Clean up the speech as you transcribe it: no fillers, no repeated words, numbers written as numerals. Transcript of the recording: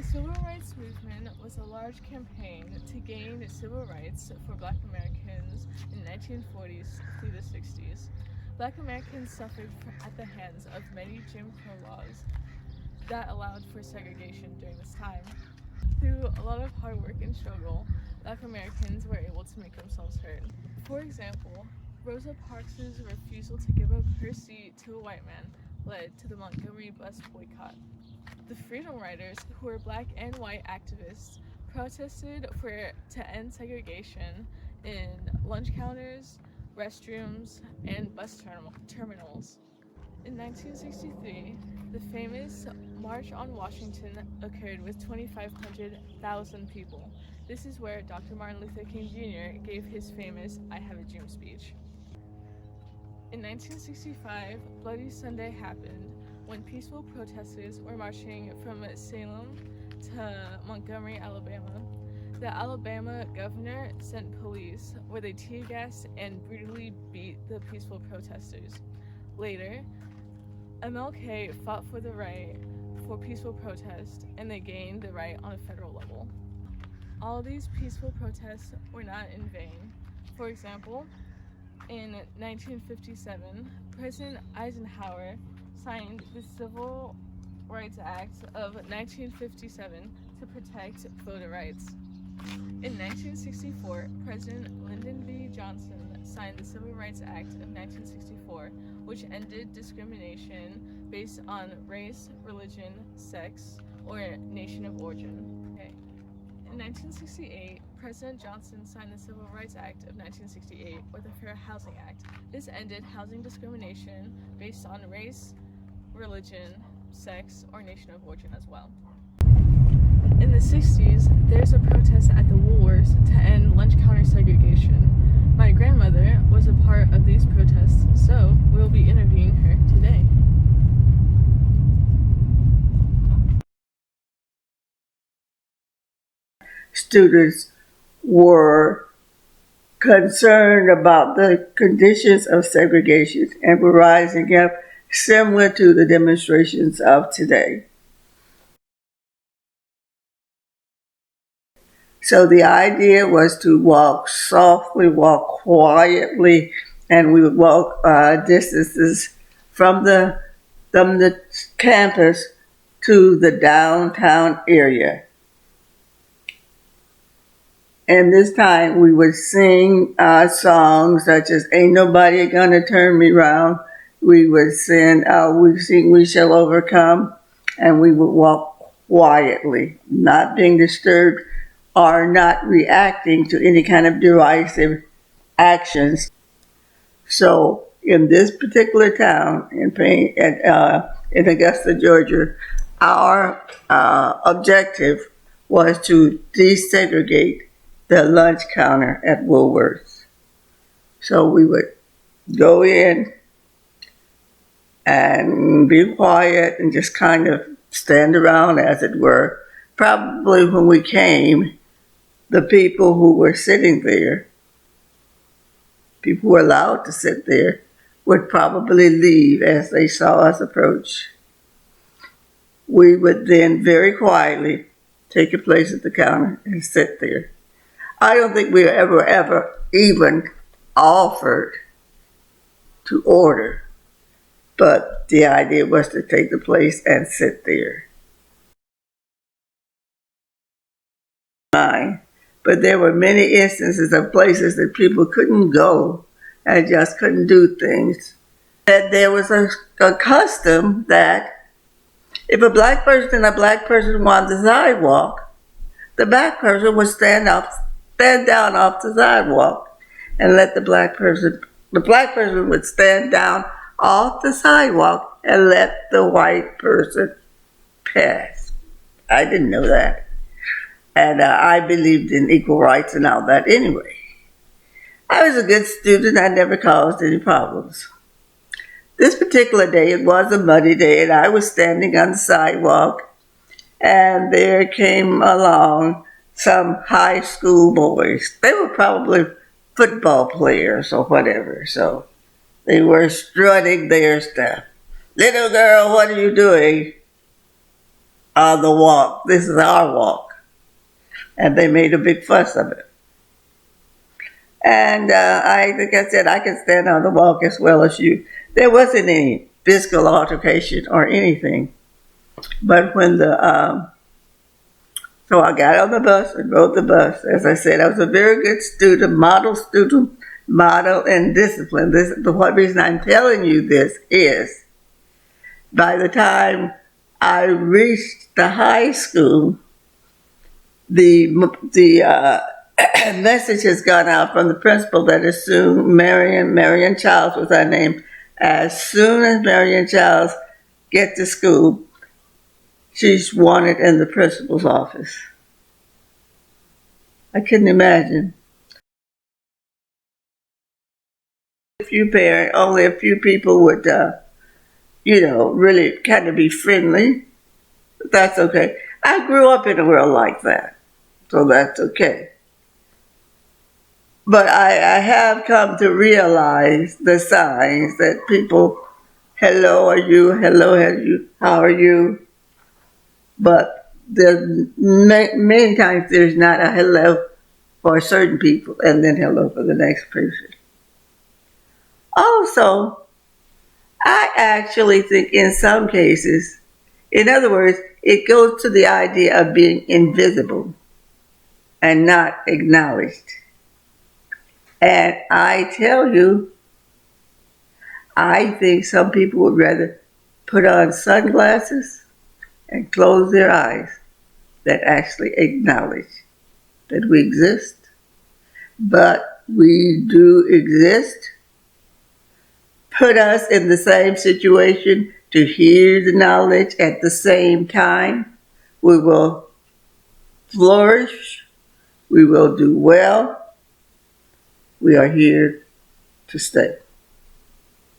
The Civil Rights Movement was a large campaign to gain civil rights for Black Americans in the 1940s through the 60s. Black Americans suffered at the hands of many Jim Crow laws that allowed for segregation during this time. Through a lot of hard work and struggle, Black Americans were able to make themselves heard. For example, Rosa Parks' refusal to give up her seat to a white man led to the Montgomery bus boycott. The Freedom Riders, who were Black and white activists, protested to end segregation in lunch counters, restrooms, and bus terminals. In 1963, the famous March on Washington occurred with 2,500,000 people. This is where Dr. Martin Luther King Jr. gave his famous I Have a Dream speech. In 1965, Bloody Sunday happened when peaceful protesters were marching from Salem to Montgomery, Alabama. The Alabama governor sent police where they tear gassed and brutally beat the peaceful protesters. Later, MLK fought for the right for peaceful protest, and they gained the right on a federal level. All these peaceful protests were not in vain. For example, in 1957, President Eisenhower signed the Civil Rights Act of 1957 to protect voter rights. In 1964, President Lyndon B. Johnson signed the Civil Rights Act of 1964, which ended discrimination based on race, religion, sex, or nation of origin. In 1968, President Johnson signed the Civil Rights Act of 1968, or the Fair Housing Act. This ended housing discrimination based on race, religion, sex, or nation of origin as well. In the 60s, there's a protest at the Woolworths to end lunch counter segregation. My grandmother was a part of these protests, so we'll be interviewing her today. Students were concerned about the conditions of segregation and were rising up similar to the demonstrations of today. So the idea was to walk softly, walk quietly, and we would walk distances from the campus to the downtown area. And this time we would sing songs such as Ain't Nobody Gonna Turn Me Round. We would sing We Shall Overcome, and we would walk quietly, not being disturbed or not reacting to any kind of derisive actions. So in this particular town in Augusta, Georgia, our objective was to desegregate the lunch counter at Woolworths. So we would go in and be quiet and just kind of stand around, as it were. Probably when we came, the people who were sitting there, people who were allowed to sit there, would probably leave as they saw us approach. We would then very quietly take a place at the counter and sit there. I don't think we were ever even offered to order, but the idea was to take the place and sit there. But there were many instances of places that people couldn't go and just couldn't do things. That there was a custom that if a black person and a black person were on the sidewalk, the black person would stand down off the sidewalk and let the black person would stand down off the sidewalk and let the white person pass. I didn't know that. And I believed in equal rights and all that anyway. I was a good student. I never caused any problems. This particular day, it was a muddy day, and I was standing on the sidewalk, and there came along some high school boys. They were probably football players or whatever, so they were strutting their stuff. Little girl, what are you doing? the walk. This is our walk. And they made a big fuss of it. And like I said, I can stand on the walk as well as you. There wasn't any physical altercation or anything. But when so I got on the bus and rode the bus. As I said, I was a very good student, model and disciplined. The one reason I'm telling you this is by the time I reached the high school, the message has gone out from the principal that as soon Marion Childs was her name, as soon as Marion Childs get to school, she's wanted in the principal's office. I couldn't imagine. Only a few people would, really kind of be friendly. But that's okay. I grew up in a world like that, so that's okay. But I have come to realize the signs that people, hello, are you? Hello, how are you? But many times there's not a hello for certain people and then hello for the next person. Also, I actually think in some cases, in other words, it goes to the idea of being invisible and not acknowledged. And I tell you, I think some people would rather put on sunglasses and close their eyes than actually acknowledge that we exist. But we do exist. Put us in the same situation to hear the knowledge at the same time. We will flourish. We will do well. We are here to stay.